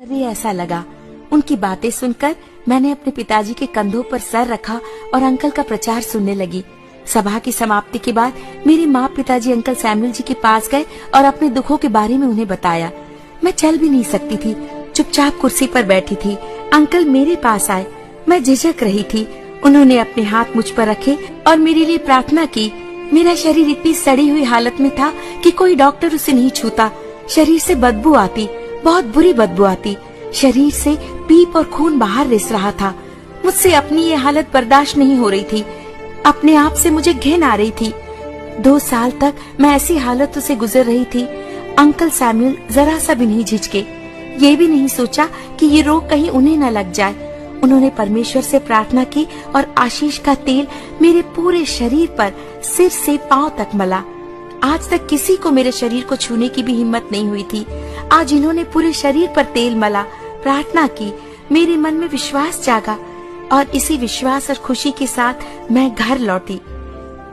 भी ऐसा लगा। उनकी बातें सुनकर मैंने अपने पिताजी के कंधों पर सर रखा और अंकल का प्रचार सुनने लगी। सभा की समाप्ति के बाद मेरी माँ पिताजी अंकल सैमुअल जी के पास गए और अपने दुखों के बारे में उन्हें बताया। मैं चल भी नहीं सकती थी, चुपचाप कुर्सी पर बैठी थी। अंकल मेरे पास आए, मैं झिझक रही थी। उन्होंने अपने हाथ मुझ पर रखे और मेरे लिए प्रार्थना की। मेरा शरीर इतनी सड़ी हुई हालत में था कि कोई डॉक्टर उसे नहीं छूता। शरीर से बदबू आती, बहुत बुरी बदबू आती। शरीर से पीप और खून बाहर रिस रहा था। मुझसे अपनी ये हालत बर्दाश्त नहीं हो रही थी। अपने आप से मुझे घिन आ रही थी। 2 साल तक मैं ऐसी हालतों से गुजर रही थी। अंकल सैमुअल जरा सा भी नहीं झिझके। ये भी नहीं सोचा कि ये रोग कहीं उन्हें न लग जाए। उन्होंने परमेश्वर से प्रार्थना की और आशीष का तेल मेरे पूरे शरीर पर सिर से पांव तक मला। आज तक किसी को मेरे शरीर को छूने की भी हिम्मत नहीं हुई थी। आज इन्होंने पूरे शरीर पर तेल मला, प्रार्थना की। मेरे मन में विश्वास जागा और इसी विश्वास और खुशी के साथ मैं घर लौटी।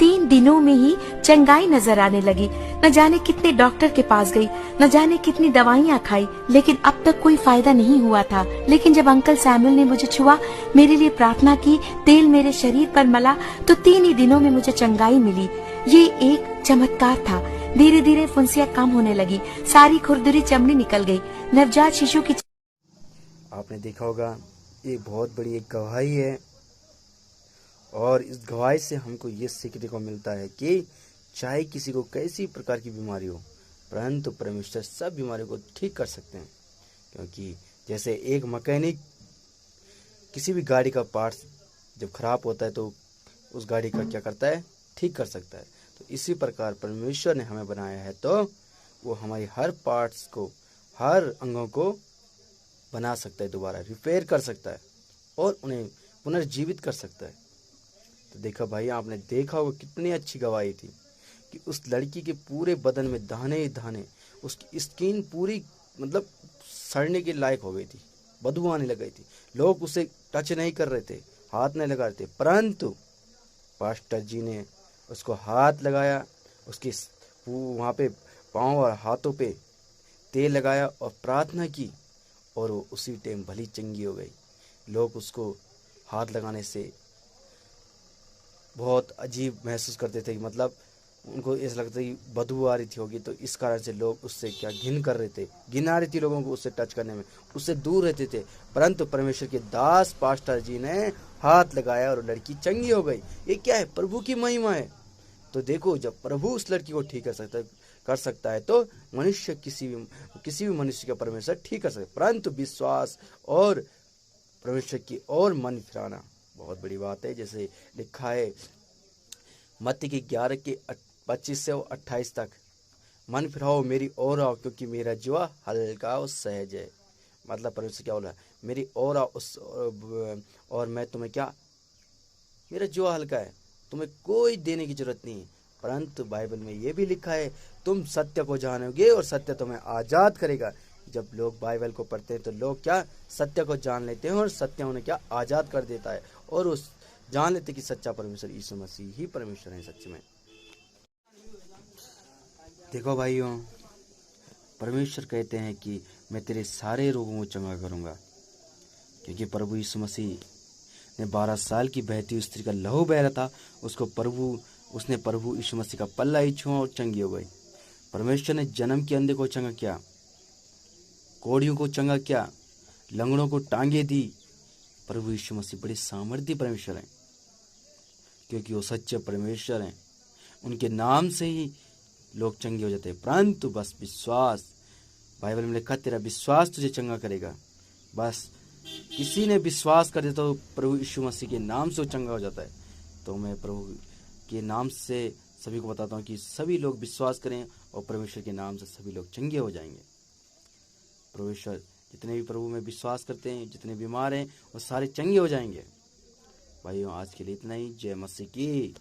3 दिनों में ही चंगाई नजर आने लगी। न जाने कितने डॉक्टर के पास गई, न जाने कितनी दवाइयाँ खाई, लेकिन अब तक कोई फायदा नहीं हुआ था। लेकिन जब अंकल सैमुअल ने मुझे छुआ, मेरे लिए प्रार्थना की, तेल मेरे शरीर पर मला, तो 3 ही दिनों में मुझे चंगाई मिली। ये एक चमत्कार था। धीरे धीरे फुंसियाँ कम होने लगी, सारी खुरदुरी चमड़ी निकल गई। नवजात शिशु की आपने देखा होगा, ये बहुत बड़ी एक गवाही है और इस गवाही से हमको ये सीखने को मिलता है कि चाहे किसी को कैसी प्रकार की बीमारी हो, परंतु परमेश्वर सब बीमारियों को ठीक कर सकते हैं। क्योंकि जैसे एक मैकेनिक किसी भी गाड़ी का पार्ट्स जब खराब होता है तो उस गाड़ी का क्या करता है, ठीक कर सकता है। तो इसी प्रकार परमेश्वर ने हमें बनाया है, तो वो हमारी हर पार्ट्स को, हर अंगों को बना सकता है, दोबारा रिपेयर कर सकता है और उन्हें पुनर्जीवित कर सकता है। तो देखा भाई, आपने देखा होगा कितनी अच्छी गवाही थी कि उस लड़की के पूरे बदन में दाने ही दाने, उसकी स्किन पूरी मतलब सड़ने के लायक हो गई थी, बदबू आने लग गई थी। लोग उसे टच नहीं कर रहे थे, हाथ नहीं लगा रहे थे, परंतु पास्टर जी ने उसको हाथ लगाया, उसके वहाँ पे पाँव और हाथों पे तेल लगाया और प्रार्थना की और वो उसी टाइम भली चंगी हो गई। लोग उसको हाथ लगाने से बहुत अजीब महसूस करते थे, मतलब उनको ऐसा लगता कि बदबू आ रही थी होगी, तो इस कारण से लोग उससे क्या घिन कर रहे थे, घिन आ रही थी लोगों को उससे टच करने में, उससे दूर रहते थे। परंतु परमेश्वर के दास पास्टर जी ने हाथ लगाया और लड़की चंगी हो गई। ये क्या है, प्रभु की महिमा है। तो देखो, जब प्रभु उस लड़की को ठीक कर सकता है तो मनुष्य किसी भी मनुष्य का परमेश्वर ठीक कर सकता है। परंतु विश्वास और परमेश्वर की ओर मन फिराना बहुत बड़ी बात है। जैसे लिखा है मत्ती की 11 के 25 से 28 तक, मन फिराओ मेरी ओर आओ क्योंकि मेरा जुआ हल्का और सहज है। मतलब परमेश्वर क्या बोला, मेरी ओर आओ और मैं तुम्हें क्या, मेरा जुआ हल्का है, तुम्हें कोई देने की जरूरत नहीं है। परंतु बाइबल में ये भी लिखा है, तुम सत्य को जानोगे और सत्य तुम्हें आज़ाद करेगा। जब लोग बाइबल को पढ़ते हैं तो लोग क्या, सत्य को जान लेते हैं और सत्य उन्हें क्या, आज़ाद कर देता है और उस जान लेते कि सच्चा परमेश्वर यीशु मसीह ही परमेश्वर है सच में। देखो भाइयों, परमेश्वर कहते हैं कि मैं तेरे सारे रोगों को चंगा करूंगा, क्योंकि प्रभु यीशु मसीह ने 12 साल की बहती हुई स्त्री का लहू बह रहा था, उसने प्रभु यीशु मसीह का पल्ला ही छुआ और चंगी हो गई। परमेश्वर ने जन्म के अंधे को चंगा किया, कोढ़ियों को चंगा किया, लंगड़ों को टांगे दी। प्रभु यीशु मसीह बड़े सामर्थ्य परमेश्वर हैं, क्योंकि वो सच्चे परमेश्वर हैं। उनके नाम से ही लोग चंगे हो जाते हैं। परंतु बस विश्वास, बाइबल में लिखा तेरा विश्वास तुझे चंगा करेगा। बस किसी ने विश्वास कर दिया तो प्रभु यीशु मसीह के नाम से वो चंगा हो जाता है। तो मैं प्रभु के नाम से सभी को बताता हूँ कि सभी लोग विश्वास करें और परमेश्वर के नाम से सभी लोग चंगे हो जाएंगे। परमेश्वर जितने भी प्रभु में विश्वास करते हैं, जितने बीमार हैं, वो सारे चंगे हो जाएंगे। भाइयों, आज के लिए इतना ही। जय मसीह की।